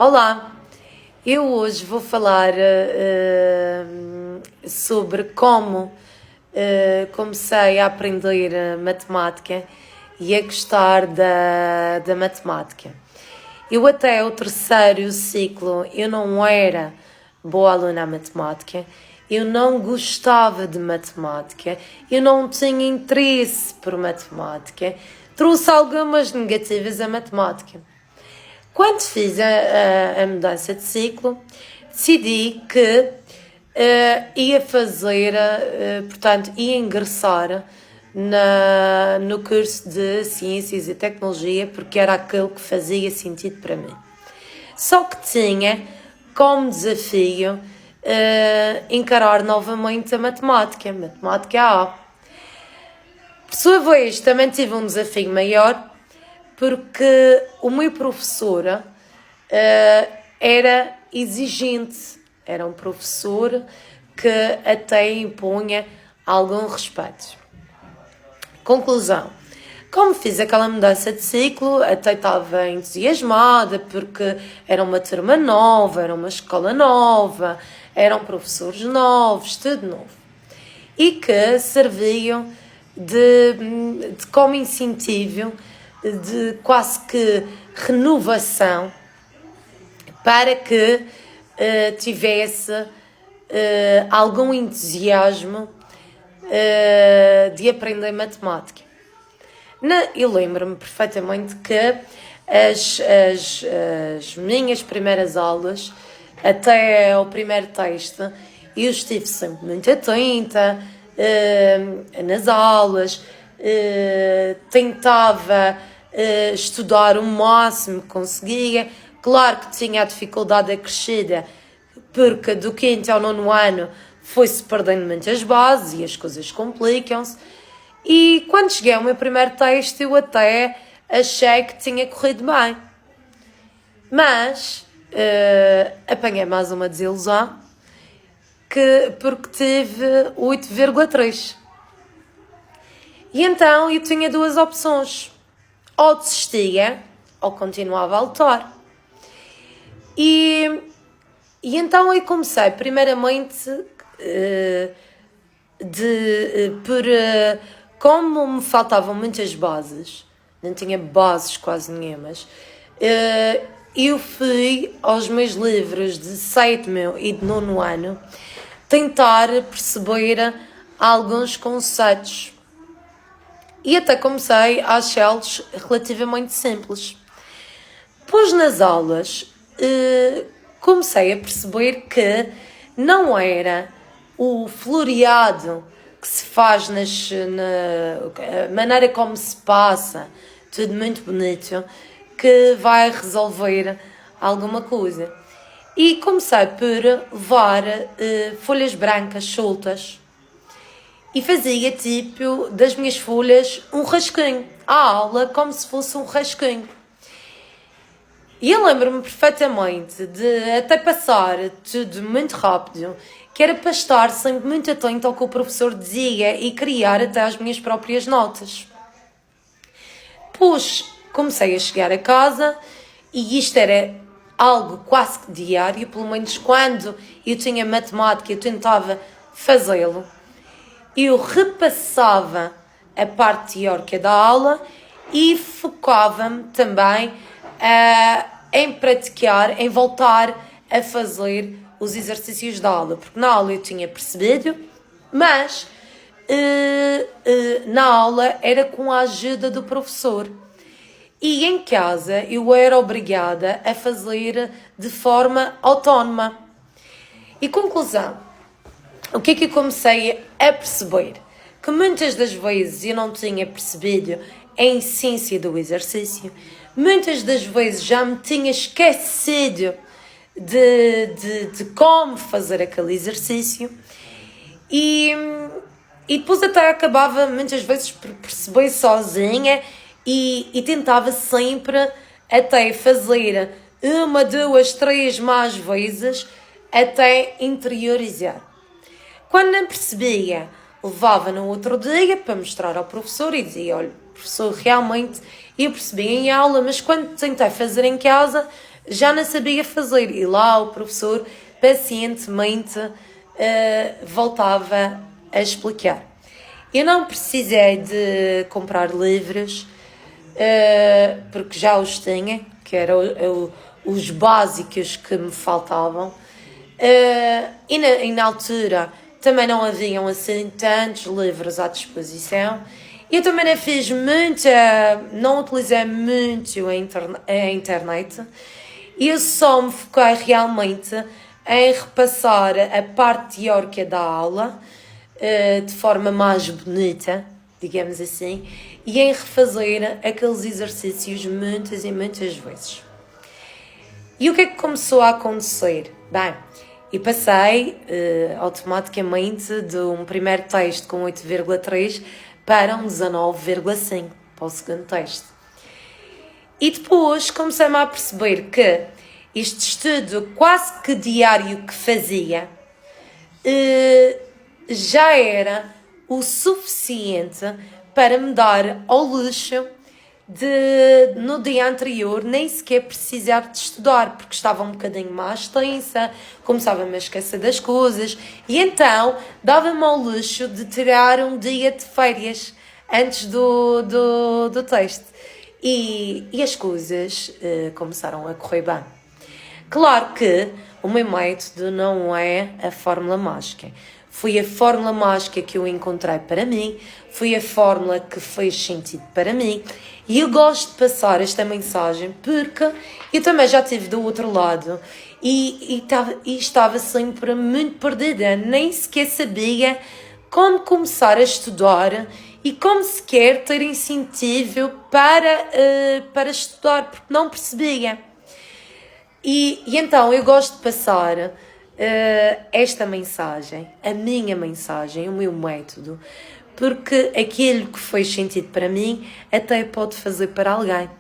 Olá, eu hoje vou falar sobre como comecei a aprender matemática e a gostar da matemática. Eu até o terceiro ciclo eu não era boa aluna à matemática, eu não gostava de matemática, eu não tinha interesse por matemática, trouxe algumas negativas à matemática. Quando fiz a mudança de ciclo, decidi que ia fazer, portanto, ia ingressar no curso de Ciências e Tecnologia, porque era aquele que fazia sentido para mim. Só que tinha como desafio encarar novamente a matemática A. Por sua vez, também tive um desafio maior, porque o meu professor era exigente, era um professor que até impunha algum respeito. Conclusão: como fiz aquela mudança de ciclo, até estava entusiasmada, porque era uma turma nova, era uma escola nova, eram professores novos, tudo novo. E que serviam como incentivo, de quase que renovação, para que tivesse algum entusiasmo de aprender matemática. Eu lembro-me perfeitamente que as minhas primeiras aulas, até ao primeiro texto, eu estive sempre muito atenta nas aulas, tentava estudar o máximo que conseguia. Claro que tinha a dificuldade acrescida, porque do quinto ao nono ano foi-se perdendo muitas bases e as coisas complicam-se. E quando cheguei ao meu primeiro texto, eu até achei que tinha corrido bem. Mas apanhei mais uma desilusão, porque tive 8,3. E então eu tinha duas opções: ou desistia ou continuava a lutar. E então eu comecei primeiramente como me faltavam muitas bases, não tinha bases quase nenhumas, eu fui aos meus livros de sétimo e de nono ano tentar perceber alguns conceitos. E até comecei a achá-los relativamente simples. Pois nas aulas comecei a perceber que não era o floreado que se faz a maneira como se passa, tudo muito bonito, que vai resolver alguma coisa. E comecei por levar folhas brancas soltas e fazia tipo das minhas folhas um rascunho, a aula como se fosse um rascunho. E eu lembro-me perfeitamente de até passar tudo muito rápido, que era para estar sempre muito atento ao que o professor dizia e criar até as minhas próprias notas. Pois comecei a chegar a casa, e isto era algo quase que diário, pelo menos quando eu tinha matemática eu tentava fazê-lo. Eu repassava a parte teórica da aula e focava-me também em praticar, em voltar a fazer os exercícios da aula, porque na aula eu tinha percebido, mas na aula era com a ajuda do professor. E em casa eu era obrigada a fazer de forma autónoma. E conclusão: o que é que eu comecei a perceber? Que muitas das vezes eu não tinha percebido a essência do exercício, muitas das vezes já me tinha esquecido de como fazer aquele exercício, e depois até acabava muitas vezes por perceber sozinha e tentava sempre até fazer 1, 2, 3 mais vezes até interiorizar. Quando não percebia, levava no outro dia para mostrar ao professor e dizia: olha, professor, realmente eu percebi em aula, mas quando tentei fazer em casa já não sabia fazer. E lá o professor pacientemente voltava a explicar. Eu não precisei de comprar livros, porque já os tinha, que eram os básicos que me faltavam. E na altura também não haviam assim tantos livros à disposição. Eu também não utilizei muito a internet. Eu só me foquei realmente em repassar a parte teórica da aula de forma mais bonita, digamos assim, e em refazer aqueles exercícios muitas e muitas vezes. E o que é que começou a acontecer? Bem, eu passei automaticamente de um primeiro texto com 8,3 para um 19,5 para o segundo texto. E depois comecei-me a perceber que este estudo quase que diário que fazia já era o suficiente para me dar ao luxo de, no dia anterior, nem sequer precisar de estudar, porque estava um bocadinho mais tensa, começava-me a esquecer das coisas, e então dava-me ao luxo de tirar um dia de férias antes do texto. E as coisas começaram a correr bem. Claro que o meu método não é a fórmula mágica. Foi a fórmula mágica que eu encontrei para mim, foi a fórmula que fez sentido para mim, e eu gosto de passar esta mensagem porque eu também já estive do outro lado e estava sempre muito perdida, nem sequer sabia como começar a estudar e como sequer ter incentivo para estudar, porque não percebia. E então eu gosto de passar esta mensagem, a minha mensagem, o meu método, porque aquilo que fez sentido para mim até pode fazer para alguém.